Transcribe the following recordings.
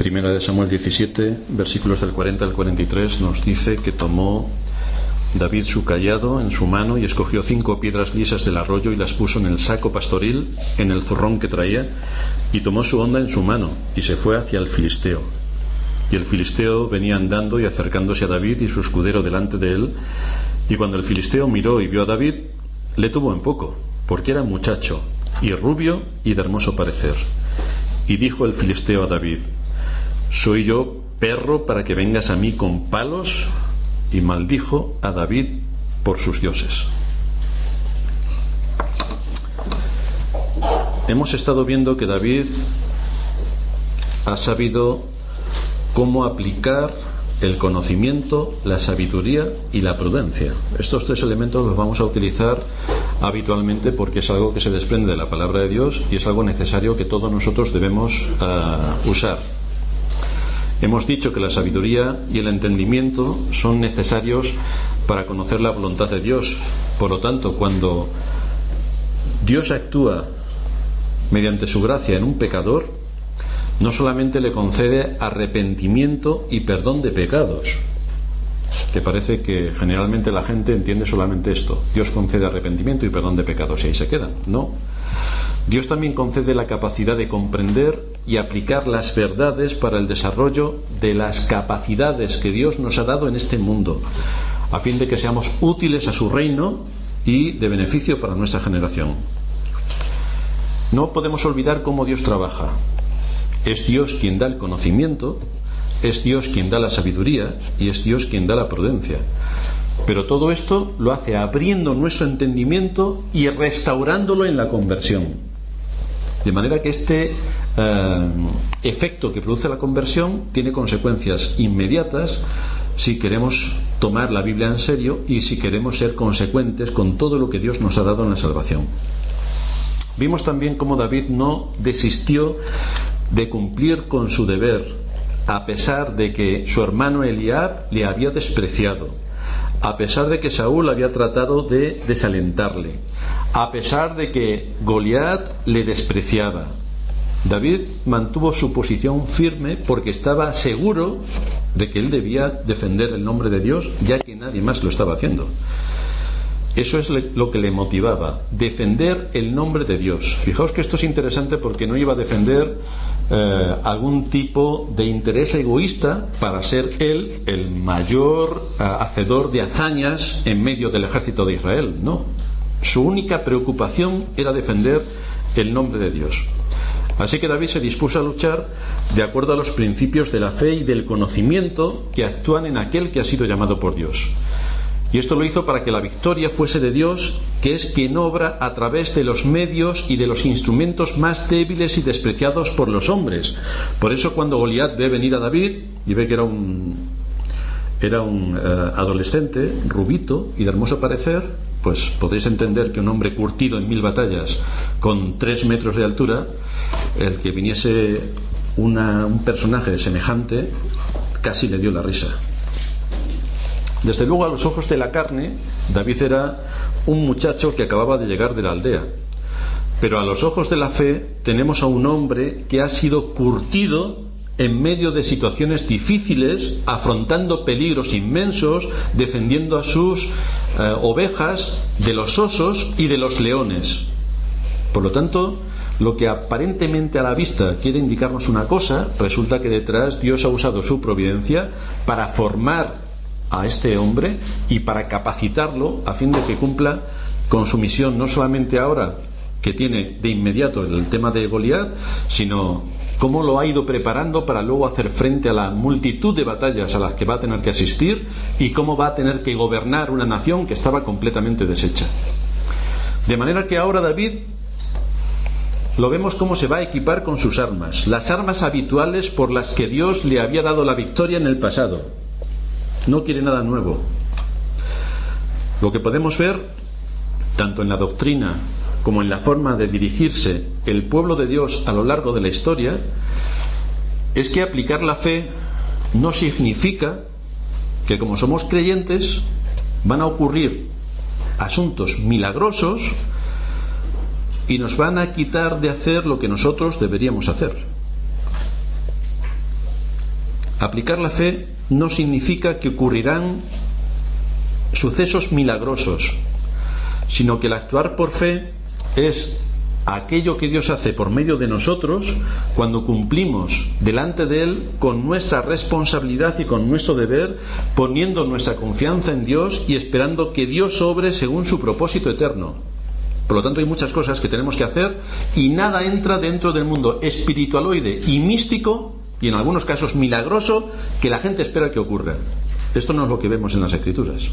Primera de Samuel 17, versículos del 40 al 43, nos dice que tomó David su cayado en su mano y escogió 5 piedras lisas del arroyo y las puso en el saco pastoril, en el zurrón que traía, y tomó su honda en su mano y se fue hacia el filisteo. Y el filisteo venía andando y acercándose a David y su escudero delante de él, y cuando el filisteo miró y vio a David, le tuvo en poco, porque era muchacho y rubio y de hermoso parecer. Y dijo el filisteo a David: ¿soy yo perro para que vengas a mí con palos? Y maldijo a David por sus dioses. Hemos estado viendo que David ha sabido cómo aplicar el conocimiento, la sabiduría y la prudencia. Estos 3 elementos los vamos a utilizar habitualmente porque es algo que se desprende de la palabra de Dios y es algo necesario que todos nosotros debemos usar. Hemos dicho que la sabiduría y el entendimiento son necesarios para conocer la voluntad de Dios. Por lo tanto, cuando Dios actúa mediante su gracia en un pecador, no solamente le concede arrepentimiento y perdón de pecados, que parece que generalmente la gente entiende solamente esto: Dios concede arrepentimiento y perdón de pecados y ahí se quedan. No, Dios también concede la capacidad de comprender y aplicar las verdades para el desarrollo de las capacidades que Dios nos ha dado en este mundo, a fin de que seamos útiles a su reino y de beneficio para nuestra generación. No podemos olvidar cómo Dios trabaja. Es Dios quien da el conocimiento, es Dios quien da la sabiduría y es Dios quien da la prudencia. Pero todo esto lo hace abriendo nuestro entendimiento y restaurándolo en la conversión. De manera que este efecto que produce la conversión tiene consecuencias inmediatas si queremos tomar la Biblia en serio y si queremos ser consecuentes con todo lo que Dios nos ha dado en la salvación. Vimos también cómo David no desistió de cumplir con su deber, a pesar de que su hermano Eliab le había despreciado, a pesar de que Saúl había tratado de desalentarle, a pesar de que Goliat le despreciaba. David mantuvo su posición firme porque estaba seguro de que él debía defender el nombre de Dios, ya que nadie más lo estaba haciendo. Eso es lo que le motivaba, defender el nombre de Dios. Fijaos que esto es interesante porque no iba a defender algún tipo de interés egoísta para ser él el mayor hacedor de hazañas en medio del ejército de Israel. No, su única preocupación era defender el nombre de Dios. Así que David se dispuso a luchar de acuerdo a los principios de la fe y del conocimiento que actúan en aquel que ha sido llamado por Dios. Y esto lo hizo para que la victoria fuese de Dios, que es quien obra a través de los medios y de los instrumentos más débiles y despreciados por los hombres. Por eso cuando Goliat ve venir a David y ve que era un adolescente, rubito y de hermoso parecer, pues podéis entender que un hombre curtido en 1000 batallas con 3 metros de altura, el que viniese un personaje semejante casi le dio la risa. Desde luego, a los ojos de la carne, David era un muchacho que acababa de llegar de la aldea. Pero a los ojos de la fe tenemos a un hombre que ha sido curtido en medio de situaciones difíciles, afrontando peligros inmensos, defendiendo a sus ovejas de los osos y de los leones. Por lo tanto, lo que aparentemente a la vista quiere indicarnos una cosa, resulta que detrás Dios ha usado su providencia para formar a este hombre y para capacitarlo a fin de que cumpla con su misión, no solamente ahora que tiene de inmediato el tema de Goliat, sino cómo lo ha ido preparando para luego hacer frente a la multitud de batallas a las que va a tener que asistir y cómo va a tener que gobernar una nación que estaba completamente deshecha. De manera que ahora David lo vemos cómo se va a equipar con sus armas, las armas habituales por las que Dios le había dado la victoria en el pasado. No quiere nada nuevo. Lo que podemos ver, tanto en la doctrina como en la forma de dirigirse el pueblo de Dios a lo largo de la historia, es que aplicar la fe no significa que, como somos creyentes, van a ocurrir asuntos milagrosos y nos van a quitar de hacer lo que nosotros deberíamos hacer. Aplicar la fe no significa que ocurrirán sucesos milagrosos, sino que el actuar por fe es aquello que Dios hace por medio de nosotros cuando cumplimos delante de Él con nuestra responsabilidad y con nuestro deber, poniendo nuestra confianza en Dios y esperando que Dios obre según su propósito eterno. Por lo tanto, hay muchas cosas que tenemos que hacer y nada entra dentro del mundo espiritualoide y místico, y en algunos casos milagroso, que la gente espera que ocurra. Esto no es lo que vemos en las Escrituras.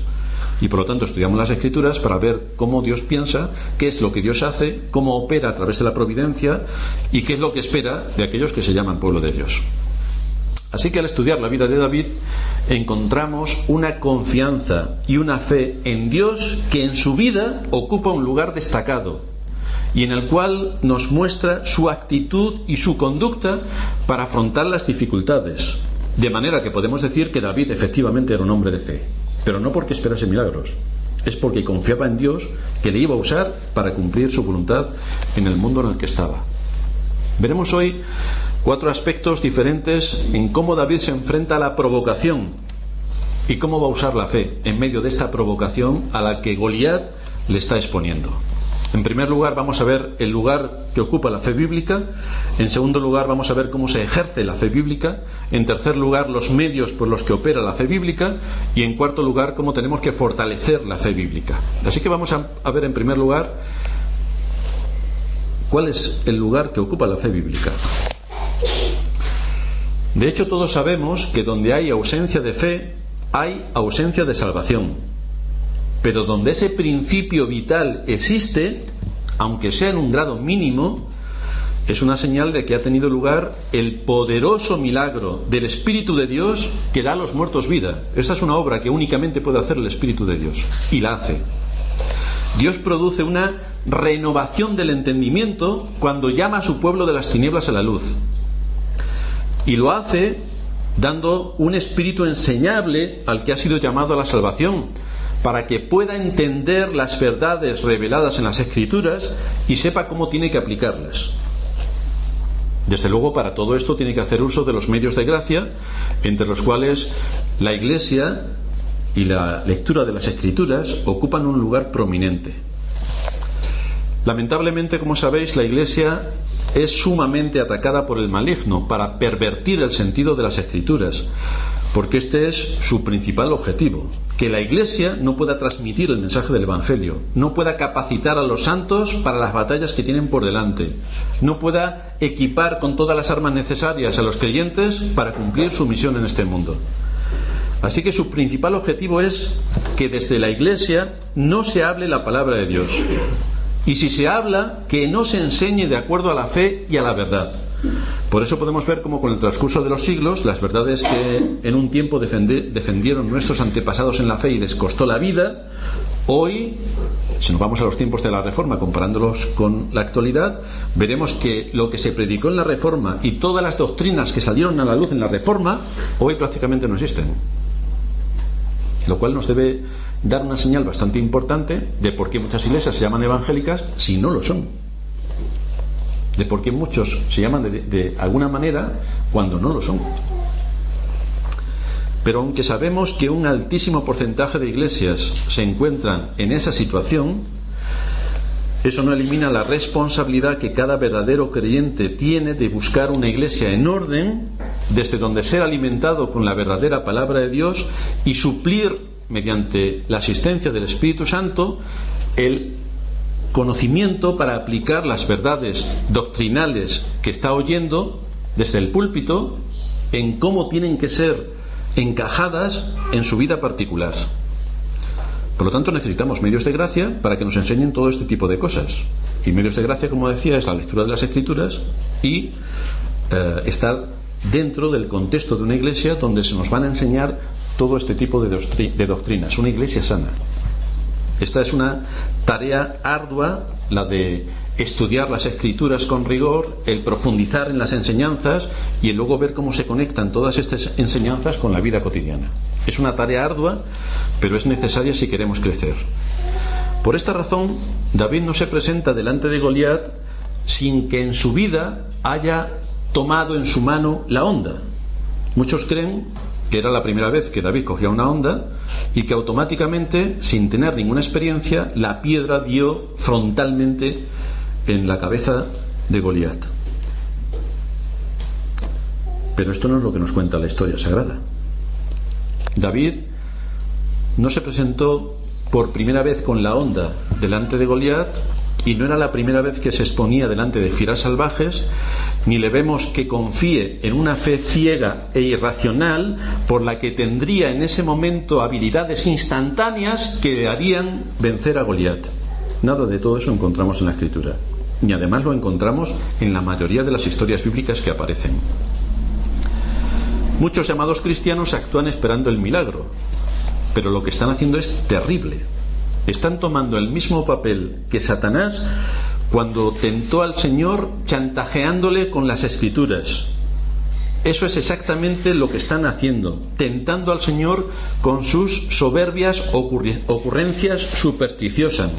Y por lo tanto estudiamos las Escrituras para ver cómo Dios piensa, qué es lo que Dios hace, cómo opera a través de la providencia y qué es lo que espera de aquellos que se llaman pueblo de Dios. Así que al estudiar la vida de David encontramos una confianza y una fe en Dios que en su vida ocupa un lugar destacado y en el cual nos muestra su actitud y su conducta para afrontar las dificultades. De manera que podemos decir que David efectivamente era un hombre de fe, pero no porque esperase milagros, es porque confiaba en Dios, que le iba a usar para cumplir su voluntad en el mundo en el que estaba. Veremos hoy 4 aspectos diferentes en cómo David se enfrenta a la provocación y cómo va a usar la fe en medio de esta provocación a la que Goliat le está exponiendo. En primer lugar, vamos a ver el lugar que ocupa la fe bíblica. En segundo lugar, vamos a ver cómo se ejerce la fe bíblica. En tercer lugar, los medios por los que opera la fe bíblica. Y en cuarto lugar, cómo tenemos que fortalecer la fe bíblica. Así que vamos a ver en primer lugar cuál es el lugar que ocupa la fe bíblica. De hecho, todos sabemos que donde hay ausencia de fe, hay ausencia de salvación. Pero donde ese principio vital existe, aunque sea en un grado mínimo, es una señal de que ha tenido lugar el poderoso milagro del Espíritu de Dios que da a los muertos vida. Esta es una obra que únicamente puede hacer el Espíritu de Dios, y la hace. Dios produce una renovación del entendimiento cuando llama a su pueblo de las tinieblas a la luz. Y lo hace dando un espíritu enseñable al que ha sido llamado a la salvación, para que pueda entender las verdades reveladas en las Escrituras y sepa cómo tiene que aplicarlas. Desde luego, para todo esto tiene que hacer uso de los medios de gracia, entre los cuales la Iglesia y la lectura de las Escrituras ocupan un lugar prominente. Lamentablemente, como sabéis, la Iglesia es sumamente atacada por el maligno para pervertir el sentido de las Escrituras, porque este es su principal objetivo: que la Iglesia no pueda transmitir el mensaje del Evangelio, no pueda capacitar a los santos para las batallas que tienen por delante, no pueda equipar con todas las armas necesarias a los creyentes para cumplir su misión en este mundo. Así que su principal objetivo es que desde la Iglesia no se hable la palabra de Dios, y si se habla, que no se enseñe de acuerdo a la fe y a la verdad. Por eso podemos ver cómo con el transcurso de los siglos las verdades que en un tiempo defendieron nuestros antepasados en la fe y les costó la vida, hoy, si nos vamos a los tiempos de la Reforma comparándolos con la actualidad, veremos que lo que se predicó en la Reforma y todas las doctrinas que salieron a la luz en la Reforma hoy prácticamente no existen, lo cual nos debe dar una señal bastante importante de por qué muchas iglesias se llaman evangélicas si no lo son, de por qué muchos se llaman de alguna manera cuando no lo son. Pero aunque sabemos que un altísimo porcentaje de iglesias se encuentran en esa situación, eso no elimina la responsabilidad que cada verdadero creyente tiene de buscar una iglesia en orden, desde donde ser alimentado con la verdadera palabra de Dios y suplir, mediante la asistencia del Espíritu Santo, el conocimiento para aplicar las verdades doctrinales que está oyendo desde el púlpito en cómo tienen que ser encajadas en su vida particular. Por lo tanto, necesitamos medios de gracia para que nos enseñen todo este tipo de cosas. Y medios de gracia, como decía, es la lectura de las Escrituras y estar dentro del contexto de una iglesia donde se nos van a enseñar todo este tipo de doctrinas, una iglesia sana. Esta es una tarea ardua, la de estudiar las Escrituras con rigor, el profundizar en las enseñanzas y el luego ver cómo se conectan todas estas enseñanzas con la vida cotidiana. Es una tarea ardua, pero es necesaria si queremos crecer. Por esta razón, David no se presenta delante de Goliat sin que en su vida haya tomado en su mano la honda. Muchos creen que era la primera vez que David cogía una honda y que automáticamente, sin tener ninguna experiencia, la piedra dio frontalmente en la cabeza de Goliat. Pero esto no es lo que nos cuenta la historia sagrada. David no se presentó por primera vez con la honda delante de Goliat, y no era la primera vez que se exponía delante de fieras salvajes, ni le vemos que confíe en una fe ciega e irracional por la que tendría en ese momento habilidades instantáneas que le harían vencer a Goliat. Nada de todo eso encontramos en la Escritura, y además lo encontramos en la mayoría de las historias bíblicas que aparecen. Muchos llamados cristianos actúan esperando el milagro, pero lo que están haciendo es terrible. Están tomando el mismo papel que Satanás cuando tentó al Señor chantajeándole con las Escrituras. Eso es exactamente lo que están haciendo, tentando al Señor con sus soberbias ocurrencias supersticiosas.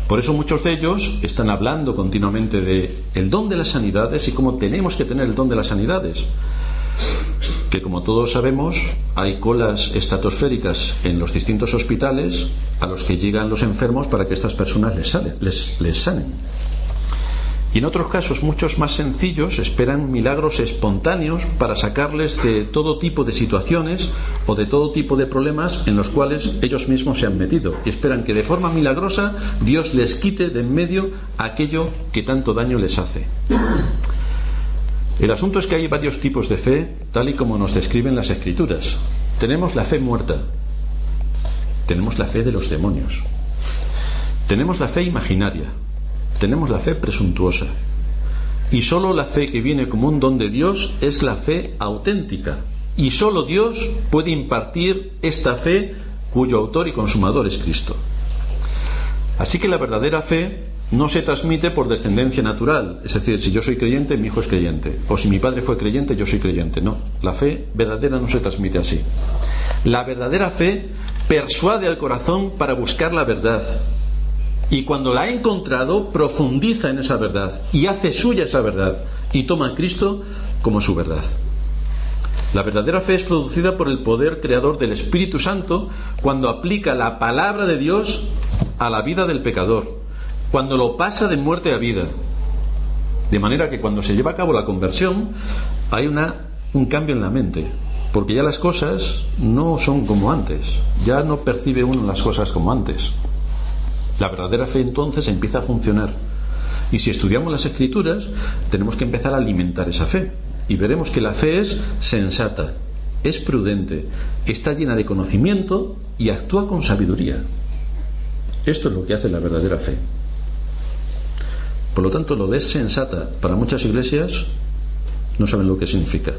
Por eso muchos de ellos están hablando continuamente de el don de las sanidades y cómo tenemos que tener el don de las sanidades. Que, como todos sabemos, hay colas estratosféricas en los distintos hospitales a los que llegan los enfermos para que estas personas les sanen. Y en otros casos, muchos más sencillos, esperan milagros espontáneos para sacarles de todo tipo de situaciones o de todo tipo de problemas en los cuales ellos mismos se han metido, y esperan que de forma milagrosa Dios les quite de en medio aquello que tanto daño les hace. El asunto es que hay varios tipos de fe, tal y como nos describen las Escrituras. Tenemos la fe muerta, tenemos la fe de los demonios, tenemos la fe imaginaria, tenemos la fe presuntuosa, y solo la fe que viene como un don de Dios es la fe auténtica, y solo Dios puede impartir esta fe cuyo autor y consumador es Cristo. Así que la verdadera fe no se transmite por descendencia natural, es decir, si yo soy creyente, mi hijo es creyente, o si mi padre fue creyente, yo soy creyente. No, la fe verdadera no se transmite así. La verdadera fe persuade al corazón para buscar la verdad, y cuando la ha encontrado, profundiza en esa verdad y hace suya esa verdad y toma a Cristo como su verdad. La verdadera fe es producida por el poder creador del Espíritu Santo cuando aplica la palabra de Dios a la vida del pecador, cuando lo pasa de muerte a vida, de manera que cuando se lleva a cabo la conversión hay un cambio en la mente, porque ya las cosas no son como antes, ya no percibe uno las cosas como antes. La verdadera fe entonces empieza a funcionar, y si estudiamos las Escrituras tenemos que empezar a alimentar esa fe, y veremos que la fe es sensata, es prudente, está llena de conocimiento y actúa con sabiduría. Esto es lo que hace la verdadera fe. Por lo tanto, lo de es sensata para muchas iglesias no saben lo que significa.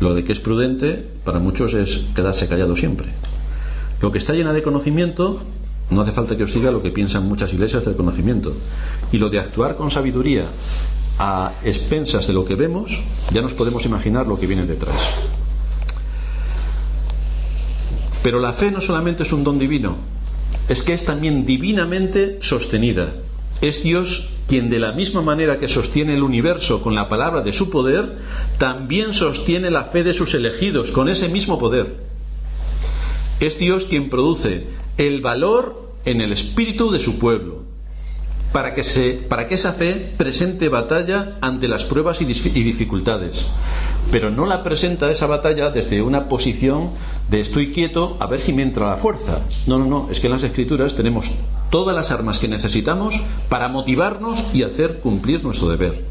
Lo de que es prudente para muchos es quedarse callado siempre. Lo que está llena de conocimiento, no hace falta que os diga lo que piensan muchas iglesias del conocimiento. Y lo de actuar con sabiduría a expensas de lo que vemos, ya nos podemos imaginar lo que viene detrás. Pero la fe no solamente es un don divino, es que es también divinamente sostenida. Es Dios quien, de la misma manera que sostiene el universo con la palabra de su poder, también sostiene la fe de sus elegidos con ese mismo poder. Es Dios quien produce el valor en el espíritu de su pueblo, para que esa fe presente batalla ante las pruebas y dificultades, pero no la presenta esa batalla desde una posición de estoy quieto a ver si me entra la fuerza. No, es que en las Escrituras tenemos todas las armas que necesitamos para motivarnos y hacer cumplir nuestro deber,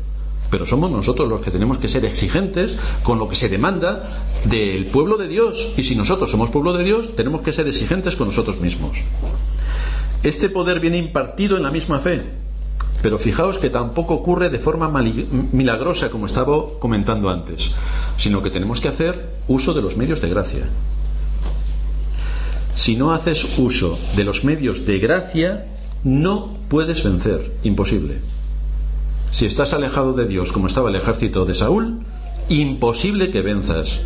pero somos nosotros los que tenemos que ser exigentes con lo que se demanda del pueblo de Dios, y si nosotros somos pueblo de Dios tenemos que ser exigentes con nosotros mismos. Este poder viene impartido en la misma fe, pero fijaos que tampoco ocurre de forma milagrosa, como estaba comentando antes, sino que tenemos que hacer uso de los medios de gracia. Si no haces uso de los medios de gracia, no puedes vencer, imposible. Si estás alejado de Dios como estaba el ejército de Saúl, imposible que venzas.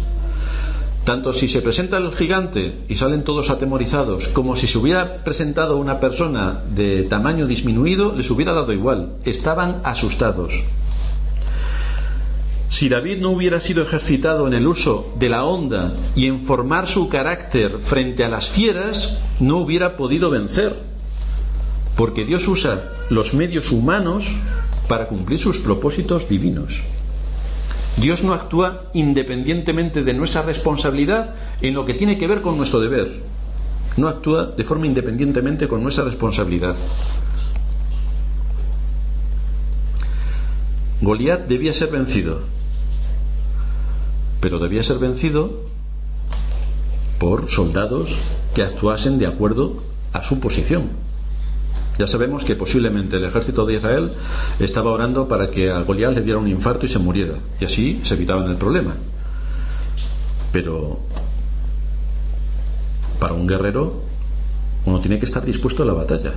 Tanto si se presenta el gigante y salen todos atemorizados, como si se hubiera presentado una persona de tamaño disminuido, les hubiera dado igual. Estaban asustados. Si David no hubiera sido ejercitado en el uso de la honda y en formar su carácter frente a las fieras, no hubiera podido vencer, porque Dios usa los medios humanos para cumplir sus propósitos divinos. Dios no actúa independientemente de nuestra responsabilidad en lo que tiene que ver con nuestro deber. No actúa de forma independientemente con nuestra responsabilidad. Goliat debía ser vencido, pero debía ser vencido por soldados que actuasen de acuerdo a su posición. Ya sabemos que posiblemente el ejército de Israel estaba orando para que a Goliat le diera un infarto y se muriera, y así se evitaban el problema. Pero para un guerrero uno tiene que estar dispuesto a la batalla.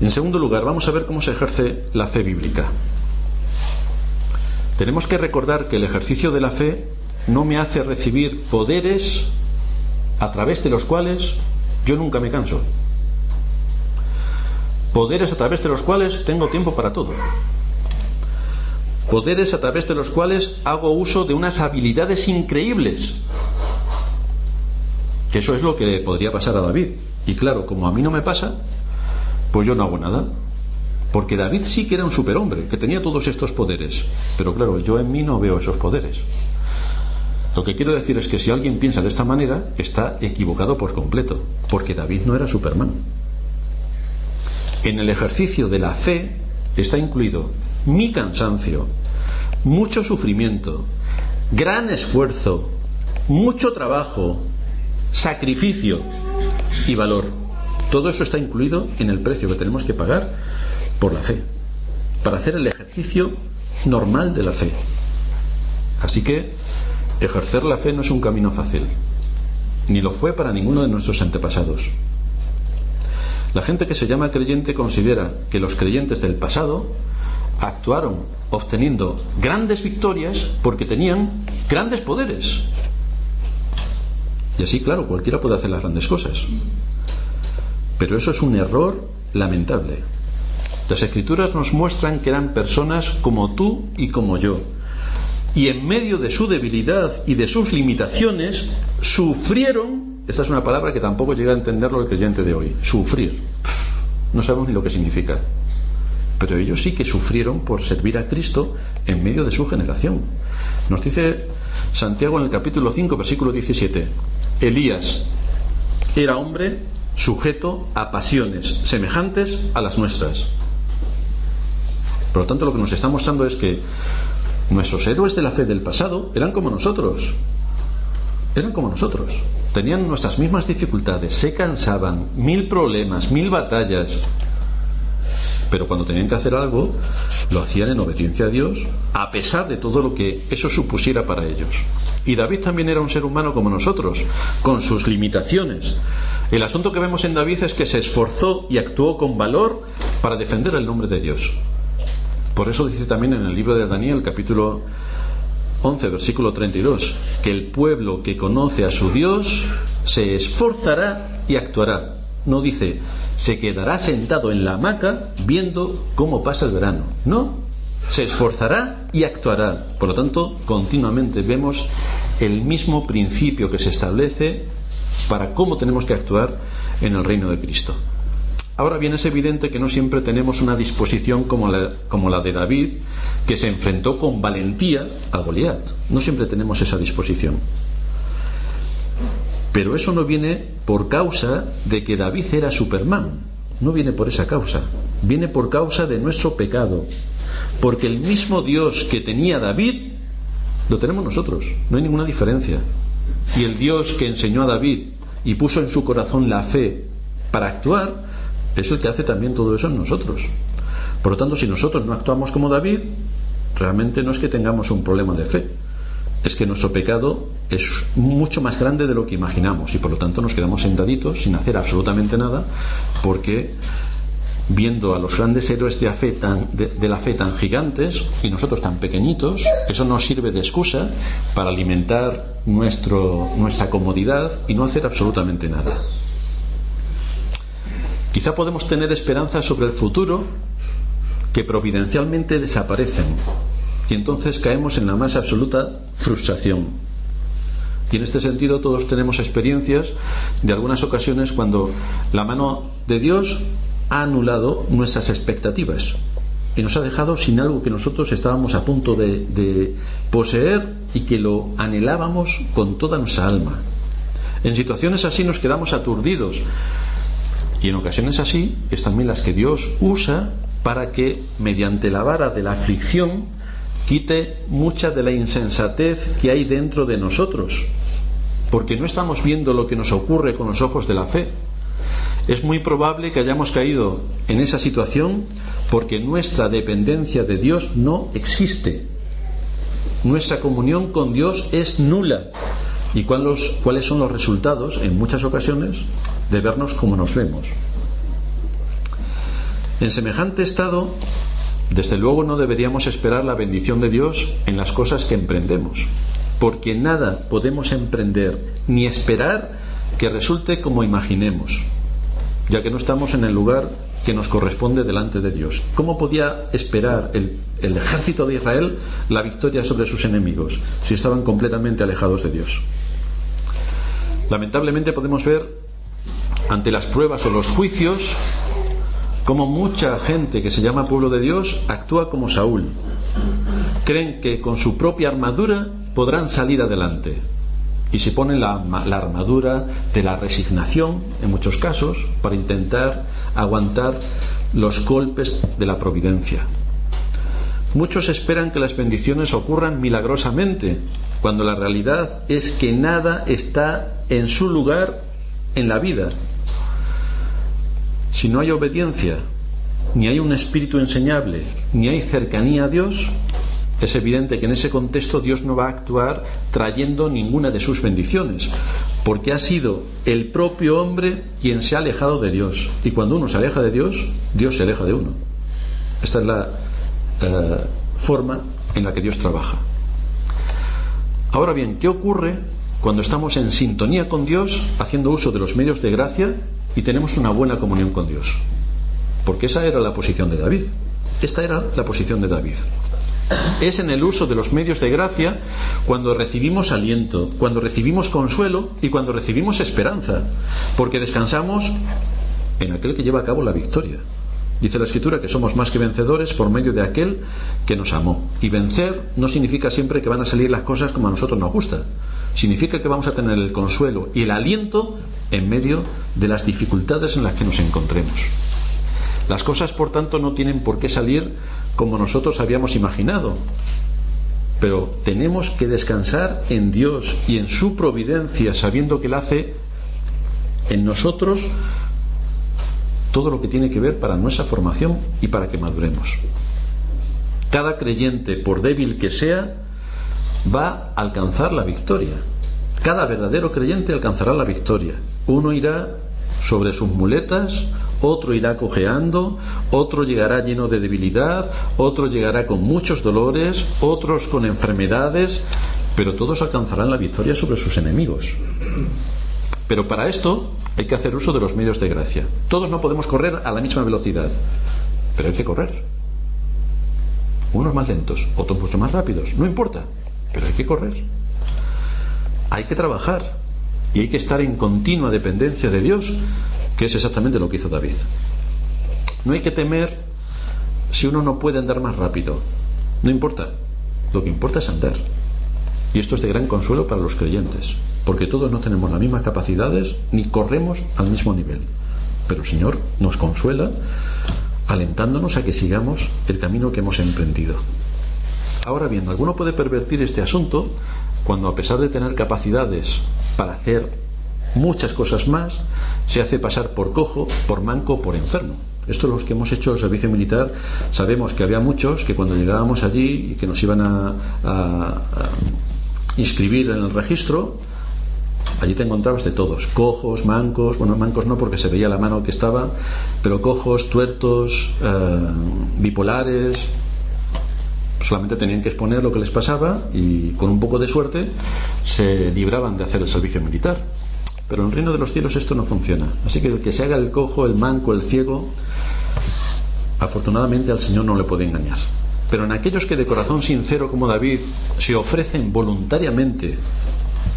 En segundo lugar, vamos a ver cómo se ejerce la fe bíblica. Tenemos que recordar que el ejercicio de la fe no me hace recibir poderes a través de los cuales yo nunca me canso. Poderes a través de los cuales tengo tiempo para todo. Poderes a través de los cuales hago uso de unas habilidades increíbles. Que eso es lo que le podría pasar a David. Y claro, como a mí no me pasa, pues yo no hago nada. Porque David sí que era un superhombre, que tenía todos estos poderes. Pero claro, yo en mí no veo esos poderes. Lo que quiero decir es que si alguien piensa de esta manera, está equivocado por completo, porque David no era Superman. En el ejercicio de la fe está incluido mi cansancio, mucho sufrimiento, gran esfuerzo, mucho trabajo, sacrificio y valor. Todo eso está incluido en el precio que tenemos que pagar por la fe, para hacer el ejercicio normal de la fe. Así que ejercer la fe no es un camino fácil, ni lo fue para ninguno de nuestros antepasados. La gente que se llama creyente considera que los creyentes del pasado actuaron obteniendo grandes victorias porque tenían grandes poderes. Y así, claro, cualquiera puede hacer las grandes cosas. Pero eso es un error lamentable. Las Escrituras nos muestran que eran personas como tú y como yo. Y en medio de su debilidad y de sus limitaciones, sufrieron. Esta es una palabra que tampoco llega a entenderlo el creyente de hoy. Sufrir. No sabemos ni lo que significa. Pero ellos sí que sufrieron por servir a Cristo en medio de su generación. Nos dice Santiago en el capítulo 5, versículo 17. Elías era hombre sujeto a pasiones semejantes a las nuestras. Por lo tanto, lo que nos está mostrando es que nuestros héroes de la fe del pasado eran como nosotros. Eran como nosotros. Tenían nuestras mismas dificultades, se cansaban, 1000 problemas, 1000 batallas. Pero cuando tenían que hacer algo, lo hacían en obediencia a Dios, a pesar de todo lo que eso supusiera para ellos. Y David también era un ser humano como nosotros, con sus limitaciones. El asunto que vemos en David es que se esforzó y actuó con valor para defender el nombre de Dios. Por eso dice también en el libro de Daniel, capítulo 11, versículo 32, que el pueblo que conoce a su Dios se esforzará y actuará. No dice, se quedará sentado en la hamaca viendo cómo pasa el verano. No, se esforzará y actuará. Por lo tanto, continuamente vemos el mismo principio que se establece para cómo tenemos que actuar en el reino de Cristo. Ahora bien, es evidente que no siempre tenemos una disposición como la de David, que se enfrentó con valentía a Goliat. No siempre tenemos esa disposición. Pero eso no viene por causa de que David era Superman. No viene por esa causa. Viene por causa de nuestro pecado. Porque el mismo Dios que tenía David, lo tenemos nosotros. No hay ninguna diferencia. Y el Dios que enseñó a David y puso en su corazón la fe para actuar, es el que hace también todo eso en nosotros. Por lo tanto, si nosotros no actuamos como David, realmente no es que tengamos un problema de fe, es que nuestro pecado es mucho más grande de lo que imaginamos y por lo tanto nos quedamos sentaditos sin hacer absolutamente nada, porque viendo a los grandes héroes de la fe tan gigantes y nosotros tan pequeñitos, eso nos sirve de excusa para alimentar nuestra comodidad y no hacer absolutamente nada. Quizá podemos tener esperanza sobre el futuro que providencialmente desaparecen, y entonces caemos en la más absoluta frustración. Y en este sentido todos tenemos experiencias de algunas ocasiones cuando la mano de Dios ha anulado nuestras expectativas y nos ha dejado sin algo que nosotros estábamos a punto de poseer y que lo anhelábamos con toda nuestra alma. En situaciones así nos quedamos aturdidos, y en ocasiones así es también las que Dios usa para que, mediante la vara de la aflicción, quite mucha de la insensatez que hay dentro de nosotros, porque no estamos viendo lo que nos ocurre con los ojos de la fe. Es muy probable que hayamos caído en esa situación porque nuestra dependencia de Dios no existe. Nuestra comunión con Dios es nula. ¿Y cuáles son los resultados, en muchas ocasiones, de vernos como nos vemos? En semejante estado, desde luego no deberíamos esperar la bendición de Dios en las cosas que emprendemos, porque nada podemos emprender ni esperar que resulte como imaginemos, ya que no estamos en el lugar que nos corresponde delante de Dios. ¿Cómo podía esperar el ejército de Israel la victoria sobre sus enemigos si estaban completamente alejados de Dios? Lamentablemente podemos ver ante las pruebas o los juicios cómo mucha gente que se llama pueblo de Dios actúa como Saúl. Creen que con su propia armadura podrán salir adelante y se ponen la armadura de la resignación, en muchos casos, para intentar aguantar los golpes de la providencia. Muchos esperan que las bendiciones ocurran milagrosamente, cuando la realidad es que nada está en su lugar en la vida. Si no hay obediencia, ni hay un espíritu enseñable, ni hay cercanía a Dios, es evidente que en ese contexto Dios no va a actuar trayendo ninguna de sus bendiciones, porque ha sido el propio hombre quien se ha alejado de Dios. Y cuando uno se aleja de Dios, Dios se aleja de uno. Esta es la forma en la que Dios trabaja. Ahora bien, ¿qué ocurre cuando estamos en sintonía con Dios, haciendo uso de los medios de gracia y tenemos una buena comunión con Dios? Porque esa era la posición de David. Esta era la posición de David. Es en el uso de los medios de gracia cuando recibimos aliento, cuando recibimos consuelo y cuando recibimos esperanza, porque descansamos en aquel que lleva a cabo la victoria. Dice la Escritura que somos más que vencedores por medio de aquel que nos amó. Y vencer no significa siempre que van a salir las cosas como a nosotros nos gusta. Significa que vamos a tener el consuelo y el aliento en medio de las dificultades en las que nos encontremos. Las cosas, por tanto, no tienen por qué salir como nosotros habíamos imaginado, pero tenemos que descansar en Dios y en su providencia, sabiendo que Él hace en nosotros todo lo que tiene que ver para nuestra formación y para que maduremos. Cada creyente, por débil que sea, va a alcanzar la victoria. Cada verdadero creyente alcanzará la victoria. Uno irá sobre sus muletas, otro irá cojeando, otro llegará lleno de debilidad, otro llegará con muchos dolores, otros con enfermedades, pero todos alcanzarán la victoria sobre sus enemigos. Pero para esto hay que hacer uso de los medios de gracia. Todos no podemos correr a la misma velocidad, pero hay que correr. Unos más lentos, otros mucho más rápidos, no importa, pero hay que correr. Hay que trabajar y hay que estar en continua dependencia de Dios, que es exactamente lo que hizo David. No hay que temer si uno no puede andar más rápido. No importa. Lo que importa es andar. Y esto es de gran consuelo para los creyentes, porque todos no tenemos las mismas capacidades ni corremos al mismo nivel. Pero el Señor nos consuela alentándonos a que sigamos el camino que hemos emprendido. Ahora bien, alguno puede pervertir este asunto cuando, a pesar de tener capacidades para hacer muchas cosas más, se hace pasar por cojo, por manco, por enfermo. Esto, los que hemos hecho el servicio militar sabemos que había muchos que cuando llegábamos allí y que nos iban a inscribir en el registro, allí te encontrabas de todos, cojos, mancos, bueno, mancos no porque se veía la mano que estaba, pero cojos, tuertos, bipolares. Solamente tenían que exponer lo que les pasaba y con un poco de suerte se libraban de hacer el servicio militar. Pero en el reino de los cielos esto no funciona. Así que el que se haga el cojo, el manco, el ciego, afortunadamente al Señor no le puede engañar. Pero en aquellos que de corazón sincero como David se ofrecen voluntariamente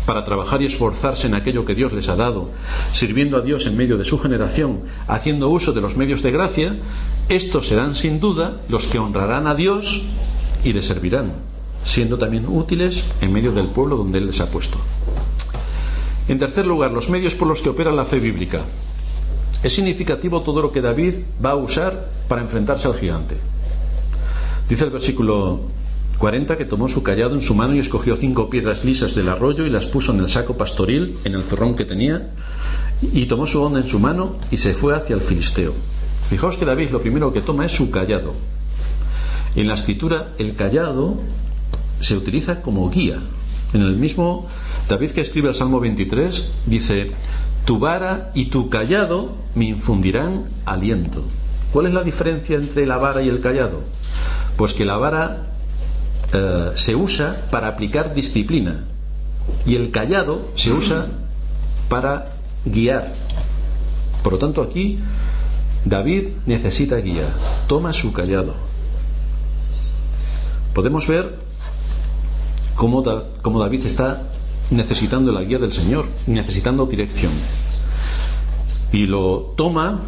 para trabajar y esforzarse en aquello que Dios les ha dado, sirviendo a Dios en medio de su generación, haciendo uso de los medios de gracia, estos serán sin duda los que honrarán a Dios y le servirán, siendo también útiles en medio del pueblo donde Él les ha puesto. En tercer lugar, los medios por los que opera la fe bíblica. Es significativo todo lo que David va a usar para enfrentarse al gigante. Dice el versículo 40 que tomó su cayado en su mano y escogió 5 piedras lisas del arroyo y las puso en el saco pastoril, en el zorrón que tenía, y tomó su honda en su mano y se fue hacia el filisteo. Fijaos que David lo primero que toma es su cayado. En la escritura el cayado se utiliza como guía. En el mismo David que escribe el Salmo 23 dice: tu vara y tu cayado me infundirán aliento. ¿Cuál es la diferencia entre la vara y el cayado? Pues que la vara se usa para aplicar disciplina y el cayado se usa para guiar. Por lo tanto, aquí David necesita guía. Toma su cayado. Podemos ver cómo David está necesitando la guía del Señor, necesitando dirección, y lo toma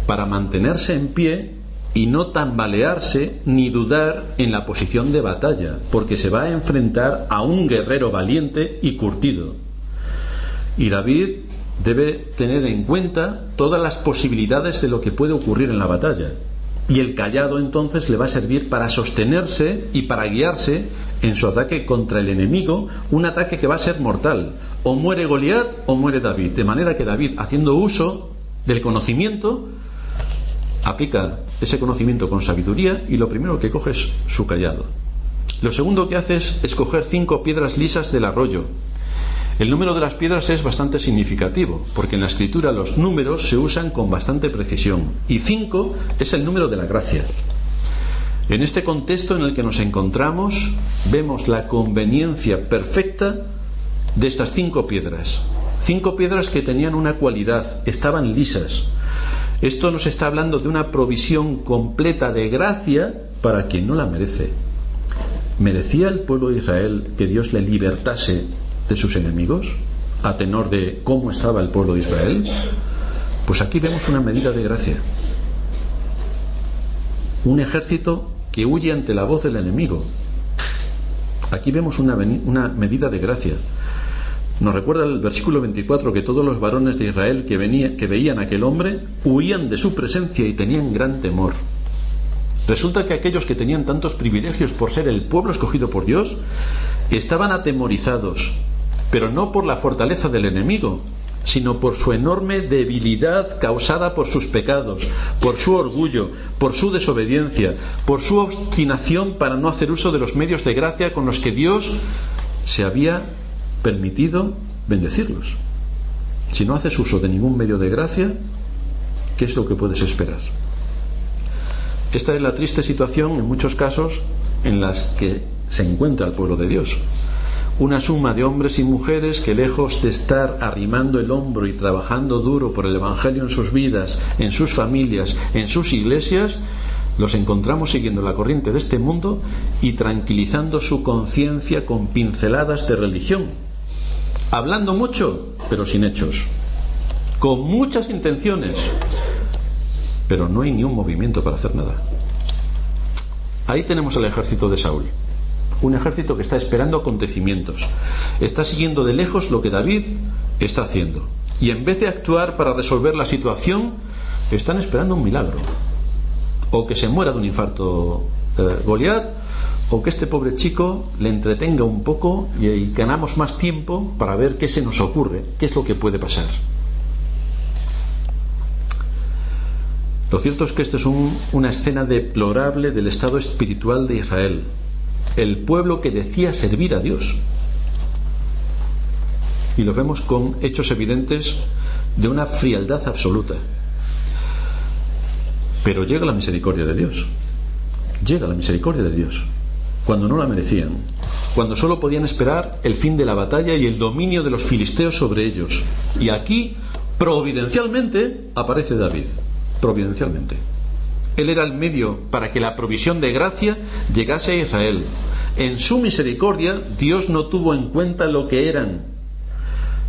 para mantenerse en pie y no tambalearse ni dudar en la posición de batalla, porque se va a enfrentar a un guerrero valiente y curtido. Y David debe tener en cuenta todas las posibilidades de lo que puede ocurrir en la batalla, y el cayado entonces le va a servir para sostenerse y para guiarse en su ataque contra el enemigo, un ataque que va a ser mortal. O muere Goliat o muere David, de manera que David, haciendo uso del conocimiento, aplica ese conocimiento con sabiduría, y lo primero que coge es su cayado. Lo segundo que hace es escoger 5 piedras lisas del arroyo. El número de las piedras es bastante significativo, porque en la escritura los números se usan con bastante precisión, y 5 es el número de la gracia. En este contexto en el que nos encontramos, vemos la conveniencia perfecta de estas 5 piedras. 5 piedras que tenían una cualidad: estaban lisas. Esto nos está hablando de una provisión completa de gracia para quien no la merece. ¿Merecía el pueblo de Israel que Dios le libertase de sus enemigos, a tenor de cómo estaba el pueblo de Israel? Pues aquí vemos una medida de gracia. Un ejército que huye ante la voz del enemigo. Aquí vemos una medida de gracia. Nos recuerda el versículo 24 que todos los varones de Israel que veían a aquel hombre huían de su presencia y tenían gran temor. Resulta que aquellos que tenían tantos privilegios por ser el pueblo escogido por Dios estaban atemorizados, pero no por la fortaleza del enemigo, sino por su enorme debilidad causada por sus pecados, por su orgullo, por su desobediencia, por su obstinación para no hacer uso de los medios de gracia con los que Dios se había permitido bendecirlos. Si no haces uso de ningún medio de gracia, ¿qué es lo que puedes esperar? Esta es la triste situación en muchos casos en las que se encuentra el pueblo de Dios. Una suma de hombres y mujeres que, lejos de estar arrimando el hombro y trabajando duro por el Evangelio en sus vidas, en sus familias, en sus iglesias, los encontramos siguiendo la corriente de este mundo y tranquilizando su conciencia con pinceladas de religión, hablando mucho pero sin hechos, con muchas intenciones pero no hay ni un movimiento para hacer nada. Ahí tenemos al ejército de Saúl, un ejército que está esperando acontecimientos, está siguiendo de lejos lo que David está haciendo, y en vez de actuar para resolver la situación, están esperando un milagro, o que se muera de un infarto Goliat, o que este pobre chico le entretenga un poco y ganamos más tiempo para ver qué se nos ocurre, qué es lo que puede pasar. Lo cierto es que esto es una escena deplorable del estado espiritual de Israel, el pueblo que decía servir a Dios, y lo vemos con hechos evidentes de una frialdad absoluta. Pero llega la misericordia de Dios, llega la misericordia de Dios cuando no la merecían, cuando solo podían esperar el fin de la batalla y el dominio de los filisteos sobre ellos. Y aquí providencialmente aparece David, providencialmente. Él era el medio para que la provisión de gracia llegase a Israel. En su misericordia, Dios no tuvo en cuenta lo que eran,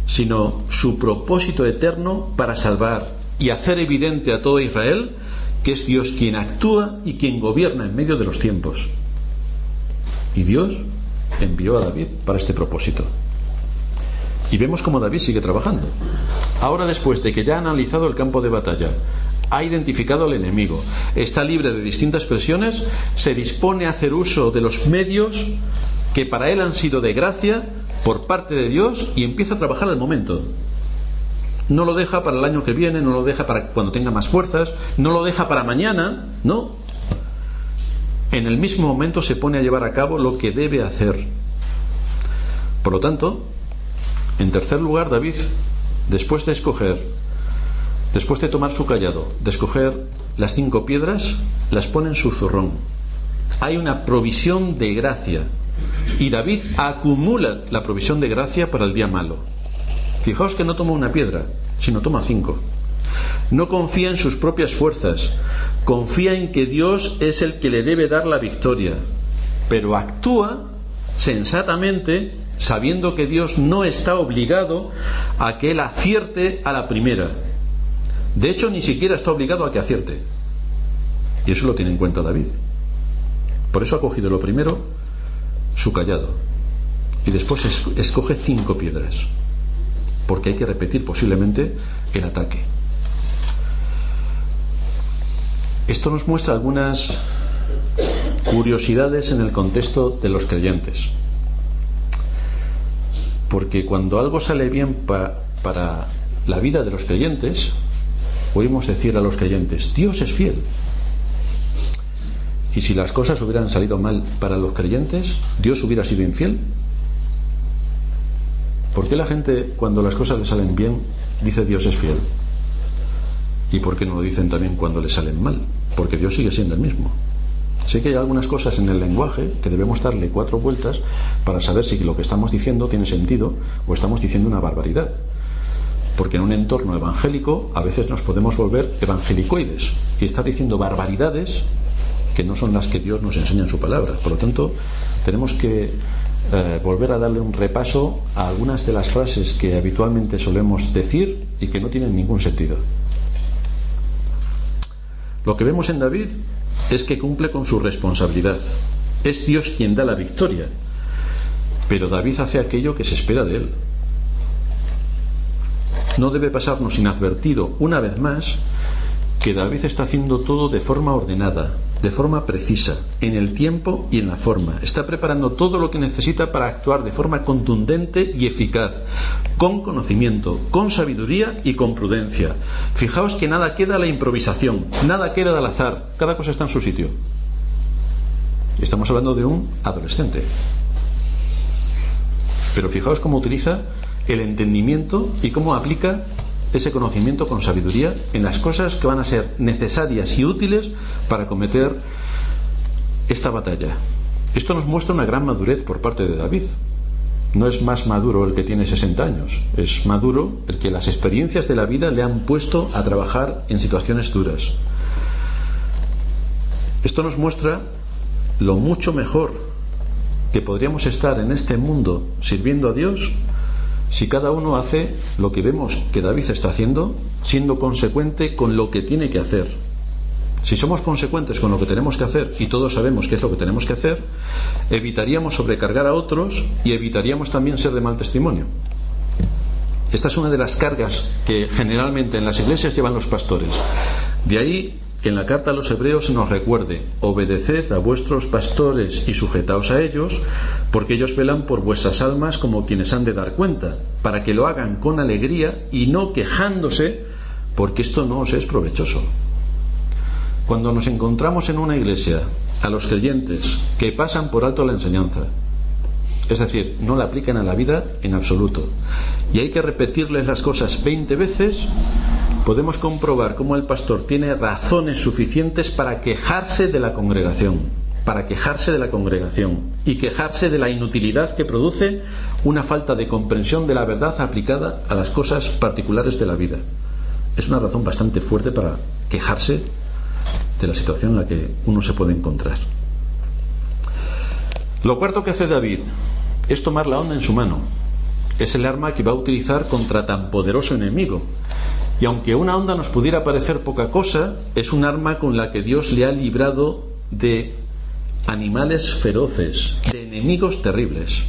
sino su propósito eterno para salvar y hacer evidente a todo Israel que es Dios quien actúa y quien gobierna en medio de los tiempos. Y Dios envió a David para este propósito. Y vemos cómo David sigue trabajando. Ahora, después de que ya ha analizado el campo de batalla, ha identificado al enemigo, está libre de distintas presiones, se dispone a hacer uso de los medios que para él han sido de gracia por parte de Dios y empieza a trabajar al momento. No lo deja para el año que viene, no lo deja para cuando tenga más fuerzas, no lo deja para mañana, no. En el mismo momento se pone a llevar a cabo lo que debe hacer. Por lo tanto, en tercer lugar, David, después de tomar su callado, de escoger las 5 piedras, las pone en su zurrón. Hay una provisión de gracia. Y David acumula la provisión de gracia para el día malo. Fijaos que no toma una piedra, sino toma 5. No confía en sus propias fuerzas, confía en que Dios es el que le debe dar la victoria, pero actúa sensatamente, sabiendo que Dios no está obligado a que él acierte a la primera. De hecho, ni siquiera está obligado a que acierte. Y eso lo tiene en cuenta David. Por eso ha cogido lo primero, su callado, y después escoge 5 piedras, porque hay que repetir posiblemente el ataque. Esto nos muestra algunas curiosidades en el contexto de los creyentes, porque cuando algo sale bien para la vida de los creyentes, oímos decir a los creyentes: Dios es fiel. Y si las cosas hubieran salido mal para los creyentes, ¿Dios hubiera sido infiel? ¿Por qué la gente, cuando las cosas le salen bien, dice Dios es fiel? ¿Y por qué no lo dicen también cuando le salen mal? Porque Dios sigue siendo el mismo. Sé que hay algunas cosas en el lenguaje que debemos darle 4 vueltas para saber si lo que estamos diciendo tiene sentido o estamos diciendo una barbaridad. Porque en un entorno evangélico a veces nos podemos volver evangelicoides y estar diciendo barbaridades que no son las que Dios nos enseña en su palabra. Por lo tanto, tenemos que volver a darle un repaso a algunas de las frases que habitualmente solemos decir y que no tienen ningún sentido. Lo que vemos en David es que cumple con su responsabilidad. Es Dios quien da la victoria, pero David hace aquello que se espera de él. No debe pasarnos inadvertido, una vez más, que David está haciendo todo de forma ordenada, de forma precisa, en el tiempo y en la forma. Está preparando todo lo que necesita para actuar de forma contundente y eficaz, con conocimiento, con sabiduría y con prudencia. Fijaos que nada queda a la improvisación, nada queda al azar, cada cosa está en su sitio. Estamos hablando de un adolescente. Pero fijaos cómo utiliza el entendimiento y cómo aplica ese conocimiento con sabiduría en las cosas que van a ser necesarias y útiles para cometer esta batalla. Esto nos muestra una gran madurez por parte de David. No es más maduro el que tiene 60 años, es maduro el que las experiencias de la vida le han puesto a trabajar en situaciones duras. Esto nos muestra lo mucho mejor que podríamos estar en este mundo sirviendo a Dios si cada uno hace lo que vemos que David está haciendo, siendo consecuente con lo que tiene que hacer. Si somos consecuentes con lo que tenemos que hacer y todos sabemos qué es lo que tenemos que hacer, evitaríamos sobrecargar a otros y evitaríamos también ser de mal testimonio. Esta es una de las cargas que generalmente en las iglesias llevan los pastores. De ahí que en la carta a los Hebreos se nos recuerde: obedeced a vuestros pastores y sujetaos a ellos, porque ellos velan por vuestras almas como quienes han de dar cuenta, para que lo hagan con alegría y no quejándose, porque esto no os es provechoso. Cuando nos encontramos en una iglesia a los creyentes que pasan por alto la enseñanza, es decir, no la aplican a la vida en absoluto, y hay que repetirles las cosas 20 veces, podemos comprobar cómo el pastor tiene razones suficientes para quejarse de la congregación, y quejarse de la inutilidad que produce una falta de comprensión de la verdad aplicada a las cosas particulares de la vida. Es una razón bastante fuerte para quejarse de la situación en la que uno se puede encontrar. Lo cuarto que hace David es tomar la onda en su mano. Es el arma que va a utilizar contra tan poderoso enemigo. Y aunque una onda nos pudiera parecer poca cosa, es un arma con la que Dios le ha librado de animales feroces, de enemigos terribles.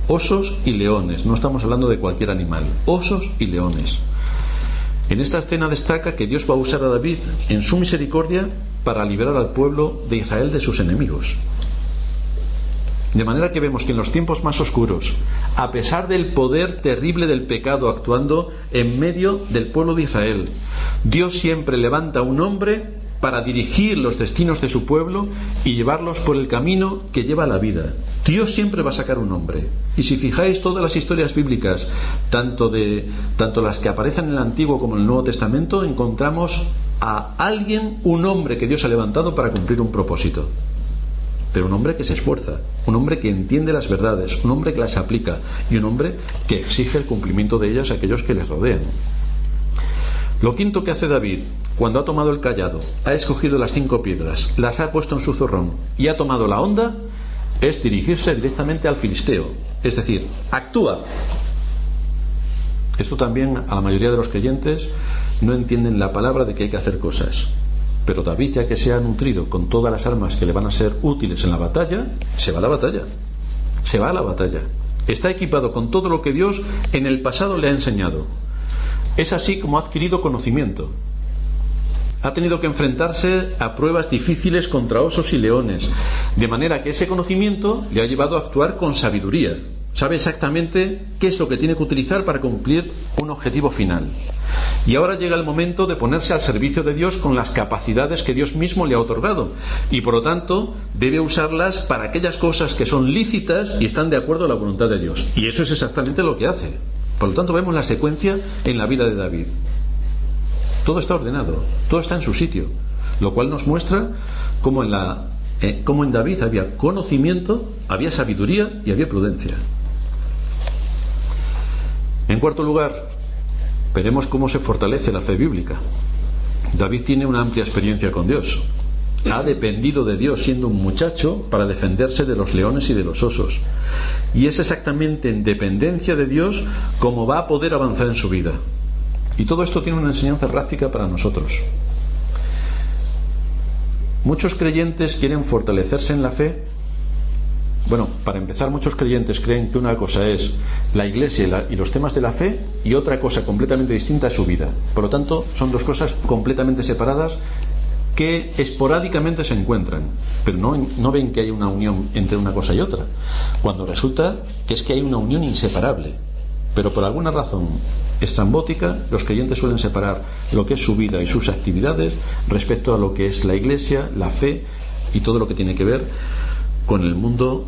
Osos y leones, no estamos hablando de cualquier animal, osos y leones. En esta escena destaca que Dios va a usar a David en su misericordia para liberar al pueblo de Israel de sus enemigos. De manera que vemos que en los tiempos más oscuros, a pesar del poder terrible del pecado actuando en medio del pueblo de Israel, Dios siempre levanta un hombre para dirigir los destinos de su pueblo y llevarlos por el camino que lleva a la vida. Dios siempre va a sacar un hombre. Y si fijáis todas las historias bíblicas, tanto las que aparecen en el Antiguo como en el Nuevo Testamento, encontramos a alguien, un hombre que Dios ha levantado para cumplir un propósito. Pero un hombre que se esfuerza, un hombre que entiende las verdades, un hombre que las aplica y un hombre que exige el cumplimiento de ellas a aquellos que les rodean. Lo quinto que hace David, cuando ha tomado el cayado, ha escogido las 5 piedras, las ha puesto en su zurrón y ha tomado la onda, es dirigirse directamente al filisteo. Es decir, actúa. Esto también a la mayoría de los creyentes no entienden la palabra de que hay que hacer cosas. Pero David, ya que se ha nutrido con todas las armas que le van a ser útiles en la batalla, se va a la batalla. Se va a la batalla. Está equipado con todo lo que Dios en el pasado le ha enseñado. Es así como ha adquirido conocimiento. Ha tenido que enfrentarse a pruebas difíciles contra osos y leones, de manera que ese conocimiento le ha llevado a actuar con sabiduría. Sabe exactamente qué es lo que tiene que utilizar para cumplir un objetivo final. Y ahora llega el momento de ponerse al servicio de Dios con las capacidades que Dios mismo le ha otorgado. Y por lo tanto, debe usarlas para aquellas cosas que son lícitas y están de acuerdo a la voluntad de Dios. Y eso es exactamente lo que hace. Por lo tanto, vemos la secuencia en la vida de David. Todo está ordenado, todo está en su sitio. Lo cual nos muestra cómo en David había conocimiento, había sabiduría y había prudencia. En cuarto lugar, veremos cómo se fortalece la fe bíblica. David tiene una amplia experiencia con Dios. Ha dependido de Dios siendo un muchacho para defenderse de los leones y de los osos. Y es exactamente en dependencia de Dios como va a poder avanzar en su vida. Y todo esto tiene una enseñanza práctica para nosotros. Muchos creyentes quieren fortalecerse en la fe. Bueno, para empezar, muchos creyentes creen que una cosa es la iglesia y los temas de la fe, y otra cosa completamente distinta es su vida. Por lo tanto, son dos cosas completamente separadas que esporádicamente se encuentran, pero no ven que hay una unión entre una cosa y otra, cuando resulta que es que hay una unión inseparable. Pero por alguna razón estrambótica, los creyentes suelen separar lo que es su vida y sus actividades respecto a lo que es la iglesia, la fe y todo lo que tiene que ver con el mundo,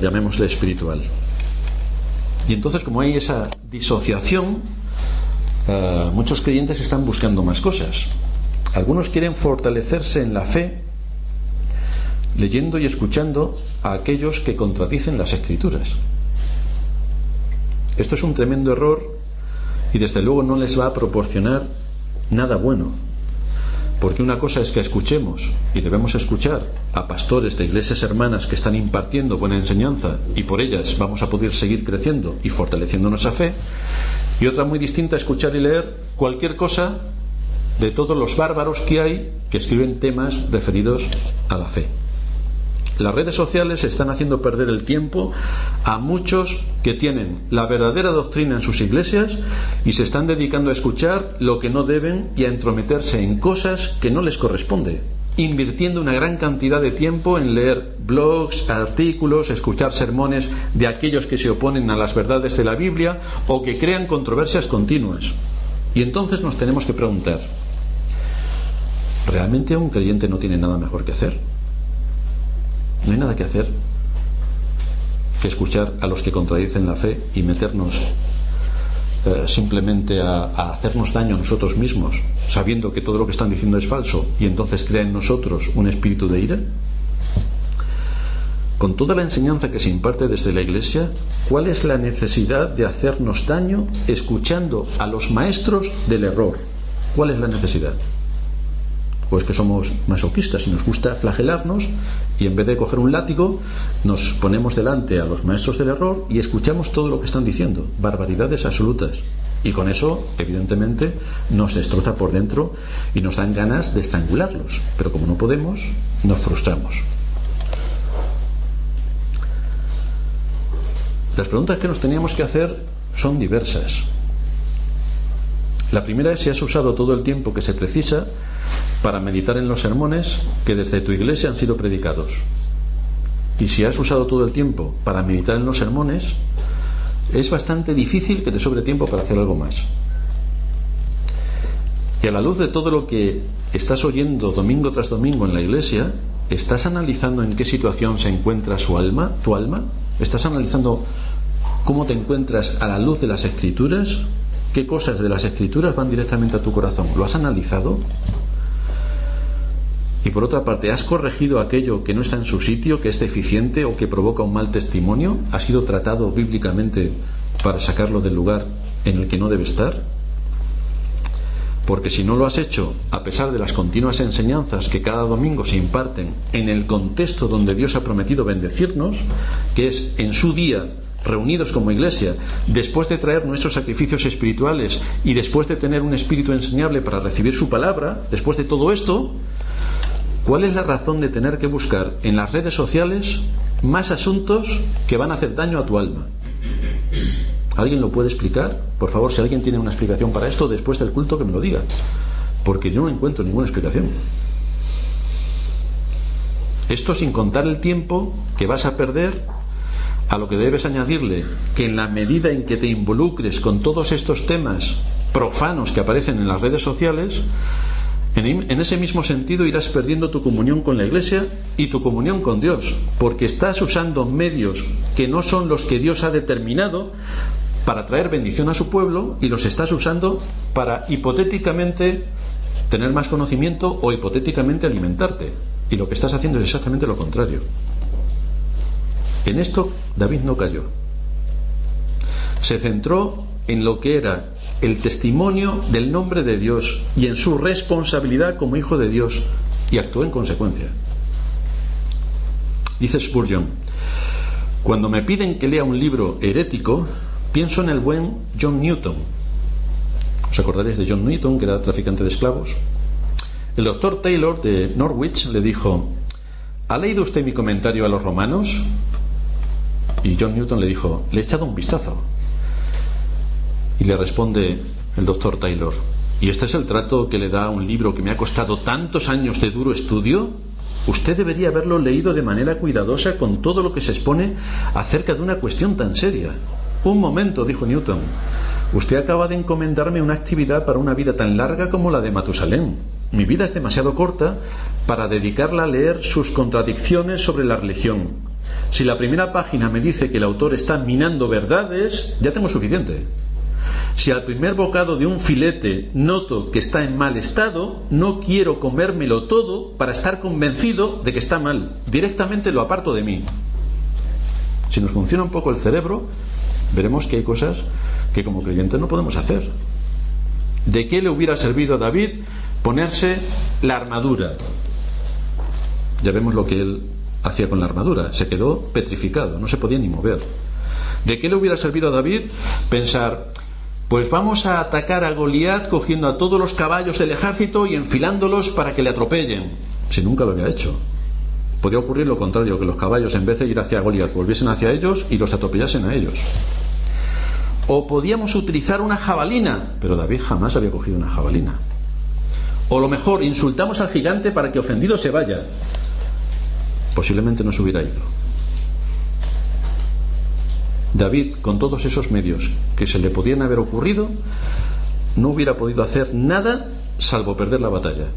llamémosle espiritual. Y entonces, como hay esa disociación, muchos creyentes están buscando más cosas. Algunos quieren fortalecerse en la fe leyendo y escuchando a aquellos que contradicen las Escrituras. Esto es un tremendo error y desde luego no les va a proporcionar nada bueno. Porque una cosa es que escuchemos, y debemos escuchar, a pastores de iglesias hermanas que están impartiendo buena enseñanza, y por ellas vamos a poder seguir creciendo y fortaleciendo nuestra fe. Y otra muy distinta, escuchar y leer cualquier cosa de todos los bárbaros que hay que escriben temas referidos a la fe. Las redes sociales están haciendo perder el tiempo a muchos que tienen la verdadera doctrina en sus iglesias y se están dedicando a escuchar lo que no deben y a entrometerse en cosas que no les corresponde, invirtiendo una gran cantidad de tiempo en leer blogs, artículos, escuchar sermones de aquellos que se oponen a las verdades de la Biblia o que crean controversias continuas. Y entonces nos tenemos que preguntar, ¿realmente un creyente no tiene nada mejor que hacer? No hay nada que hacer que escuchar a los que contradicen la fe y meternos simplemente a hacernos daño a nosotros mismos, sabiendo que todo lo que están diciendo es falso, y entonces crea en nosotros un espíritu de ira. Con toda la enseñanza que se imparte desde la Iglesia, ¿cuál es la necesidad de hacernos daño escuchando a los maestros del error? ¿Cuál es la necesidad? O es que somos masoquistas y nos gusta flagelarnos, y en vez de coger un látigo nos ponemos delante a los maestros del error y escuchamos todo lo que están diciendo, barbaridades absolutas, y con eso evidentemente nos destroza por dentro y nos dan ganas de estrangularlos, pero como no podemos, nos frustramos. Las preguntas que nos teníamos que hacer son diversas. La primera es si has usado todo el tiempo que se precisa para meditar en los sermones que desde tu iglesia han sido predicados. Y si has usado todo el tiempo para meditar en los sermones, es bastante difícil que te sobre tiempo para hacer algo más. Y a la luz de todo lo que estás oyendo domingo tras domingo en la iglesia, ¿estás analizando en qué situación se encuentra tu alma? ¿Estás analizando cómo te encuentras a la luz de las Escrituras? ¿Qué cosas de las Escrituras van directamente a tu corazón? ¿Lo has analizado? Y por otra parte, ¿has corregido aquello que no está en su sitio, que es deficiente o que provoca un mal testimonio? ¿Ha sido tratado bíblicamente para sacarlo del lugar en el que no debe estar? Porque si no lo has hecho, a pesar de las continuas enseñanzas que cada domingo se imparten en el contexto donde Dios ha prometido bendecirnos, que es en su día, reunidos como iglesia, después de traer nuestros sacrificios espirituales y después de tener un espíritu enseñable para recibir su palabra, después de todo esto, ¿cuál es la razón de tener que buscar en las redes sociales más asuntos que van a hacer daño a tu alma? ¿Alguien lo puede explicar? Por favor, si alguien tiene una explicación para esto después del culto, que me lo diga, porque yo no encuentro ninguna explicación. Esto sin contar el tiempo que vas a perder, a lo que debes añadirle que en la medida en que te involucres con todos estos temas profanos que aparecen en las redes sociales, en ese mismo sentido irás perdiendo tu comunión con la iglesia y tu comunión con Dios, porque estás usando medios que no son los que Dios ha determinado para traer bendición a su pueblo, y los estás usando para hipotéticamente tener más conocimiento o hipotéticamente alimentarte, y lo que estás haciendo es exactamente lo contrario. En esto David no cayó. Se centró en lo que era el testimonio del nombre de Dios y en su responsabilidad como hijo de Dios, y actuó en consecuencia. Dice Spurgeon: cuando me piden que lea un libro herético, pienso en el buen John Newton. ¿Os acordaréis de John Newton, que era traficante de esclavos? El doctor Taylor de Norwich le dijo: ¿ha leído usted mi comentario a los Romanos? Y John Newton le dijo: le he echado un vistazo. Y le responde el doctor Taylor: ¿y este es el trato que le da a un libro que me ha costado tantos años de duro estudio? Usted debería haberlo leído de manera cuidadosa, con todo lo que se expone acerca de una cuestión tan seria. Un momento, dijo Newton, usted acaba de encomendarme una actividad para una vida tan larga como la de Matusalén. Mi vida es demasiado corta para dedicarla a leer sus contradicciones sobre la religión. Si la primera página me dice que el autor está minando verdades, ya tengo suficiente. Si al primer bocado de un filete noto que está en mal estado, no quiero comérmelo todo para estar convencido de que está mal. Directamente lo aparto de mí. Si nos funciona un poco el cerebro, veremos que hay cosas que como creyentes no podemos hacer. ¿De qué le hubiera servido a David ponerse la armadura? Ya vemos lo que él hacía con la armadura. Se quedó petrificado, no se podía ni mover. ¿De qué le hubiera servido a David pensar: pues vamos a atacar a Goliat cogiendo a todos los caballos del ejército y enfilándolos para que le atropellen? Si nunca lo había hecho. Podría ocurrir lo contrario, que los caballos, en vez de ir hacia Goliat, volviesen hacia ellos y los atropellasen a ellos. O podíamos utilizar una jabalina, pero David jamás había cogido una jabalina. O lo mejor, insultamos al gigante para que ofendido se vaya. Posiblemente no se hubiera ido. David, con todos esos medios que se le podían haber ocurrido, no hubiera podido hacer nada salvo perder la batalla.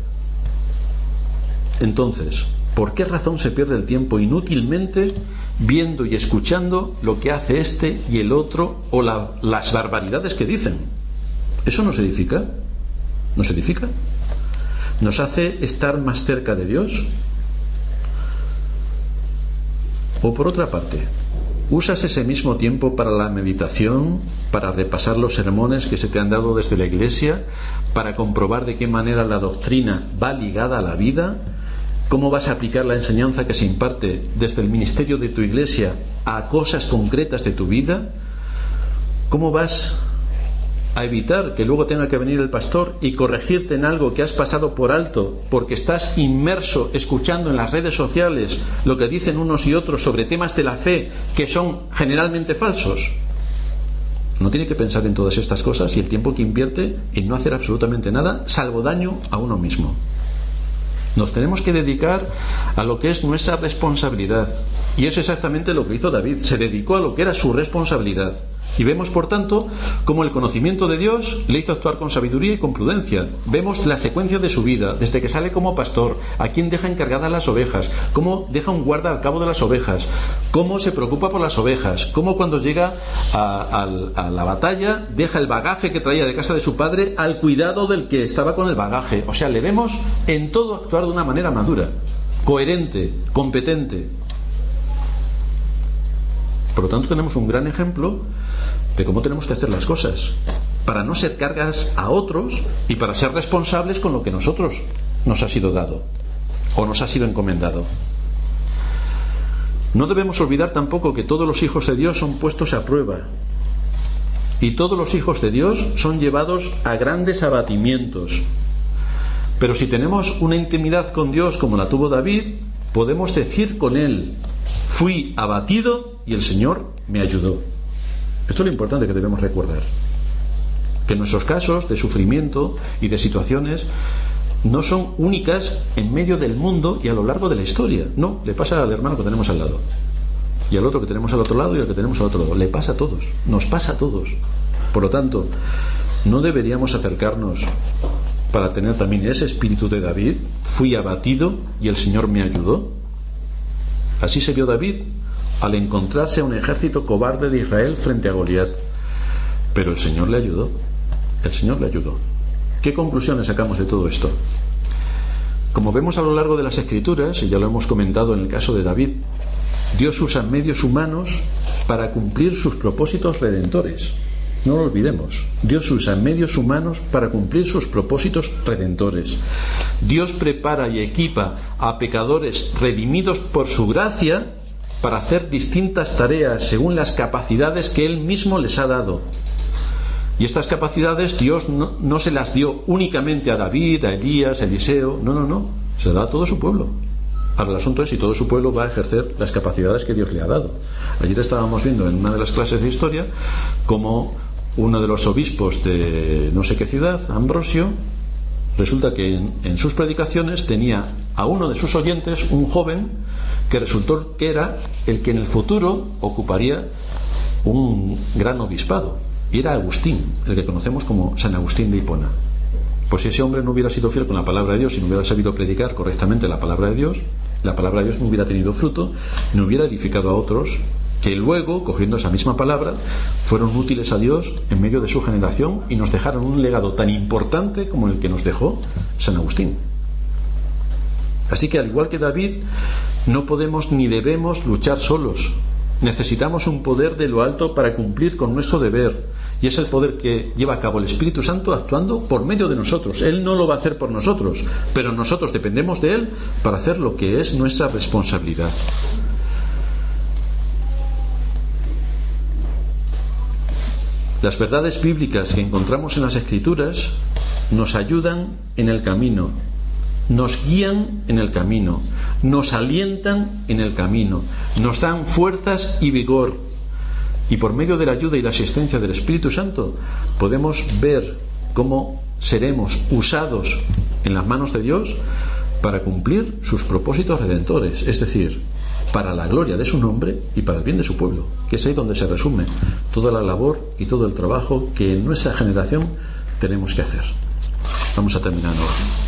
Entonces, ¿por qué razón se pierde el tiempo inútilmente viendo y escuchando lo que hace este y el otro, o las barbaridades que dicen? ¿Eso nos edifica? ¿Nos edifica? ¿Nos hace estar más cerca de Dios? O por otra parte, ¿Usas ese mismo tiempo para la meditación, para repasar los sermones que se te han dado desde la iglesia, para comprobar de qué manera la doctrina va ligada a la vida? ¿Cómo vas a aplicar la enseñanza que se imparte desde el ministerio de tu iglesia a cosas concretas de tu vida? ¿Cómo vas a evitar que luego tenga que venir el pastor y corregirte en algo que has pasado por alto porque estás inmerso escuchando en las redes sociales lo que dicen unos y otros sobre temas de la fe que son generalmente falsos? No tiene que pensar en todas estas cosas y el tiempo que invierte en no hacer absolutamente nada salvo daño a uno mismo. Nos tenemos que dedicar a lo que es nuestra responsabilidad, y es exactamente lo que hizo David. Se dedicó a lo que era su responsabilidad. Y vemos, por tanto, cómo el conocimiento de Dios le hizo actuar con sabiduría y con prudencia. Vemos la secuencia de su vida, desde que sale como pastor, a quién deja encargadas las ovejas, cómo deja un guarda al cabo de las ovejas, cómo se preocupa por las ovejas, cómo cuando llega a la batalla deja el bagaje que traía de casa de su padre al cuidado del que estaba con el bagaje. O sea, le vemos en todo actuar de una manera madura, coherente, competente. Por lo tanto, tenemos un gran ejemplo de cómo tenemos que hacer las cosas para no ser cargas a otros y para ser responsables con lo que nosotros nos ha sido dado o nos ha sido encomendado. No debemos olvidar tampoco que todos los hijos de Dios son puestos a prueba y todos los hijos de Dios son llevados a grandes abatimientos. Pero si tenemos una intimidad con Dios como la tuvo David, podemos decir con él: fui abatido y el Señor me ayudó. Esto es lo importante que debemos recordar, que nuestros casos de sufrimiento y de situaciones no son únicas en medio del mundo y a lo largo de la historia. No, le pasa al hermano que tenemos al lado, y al otro que tenemos al otro lado, y al que tenemos al otro lado. Le pasa a todos, nos pasa a todos. Por lo tanto, no deberíamos acercarnos para tener también ese espíritu de David: fui abatido y el Señor me ayudó. Así se vio David al encontrarse a un ejército cobarde de Israel frente a Goliat. Pero el Señor le ayudó. El Señor le ayudó. ¿Qué conclusiones sacamos de todo esto? Como vemos a lo largo de las Escrituras, y ya lo hemos comentado en el caso de David, Dios usa medios humanos para cumplir sus propósitos redentores. No lo olvidemos. Dios usa medios humanos para cumplir sus propósitos redentores. Dios prepara y equipa a pecadores redimidos por su gracia para hacer distintas tareas según las capacidades que Él mismo les ha dado. Y estas capacidades Dios no se las dio únicamente a David, a Elías, a Eliseo. No. Se las da a todo su pueblo. Ahora el asunto es si todo su pueblo va a ejercer las capacidades que Dios le ha dado. Ayer estábamos viendo en una de las clases de historia cómo uno de los obispos de no sé qué ciudad, Ambrosio, resulta que en sus predicaciones tenía a uno de sus oyentes, un joven, que resultó que era el que en el futuro ocuparía un gran obispado. Y era Agustín, el que conocemos como San Agustín de Hipona. Pues si ese hombre no hubiera sido fiel con la palabra de Dios y no hubiera sabido predicar correctamente la palabra de Dios no hubiera tenido fruto, no hubiera edificado a otros que luego, cogiendo esa misma palabra, fueron útiles a Dios en medio de su generación y nos dejaron un legado tan importante como el que nos dejó San Agustín. Así que, al igual que David, no podemos ni debemos luchar solos. Necesitamos un poder de lo alto para cumplir con nuestro deber, y es el poder que lleva a cabo el Espíritu Santo actuando por medio de nosotros. Él no lo va a hacer por nosotros, pero nosotros dependemos de Él para hacer lo que es nuestra responsabilidad. Las verdades bíblicas que encontramos en las Escrituras nos ayudan en el camino, nos guían en el camino, nos alientan en el camino, nos dan fuerzas y vigor, y por medio de la ayuda y la asistencia del Espíritu Santo podemos ver cómo seremos usados en las manos de Dios para cumplir sus propósitos redentores, es decir, para la gloria de su nombre y para el bien de su pueblo, que es ahí donde se resume toda la labor y todo el trabajo que en nuestra generación tenemos que hacer. Vamos a terminar ahora.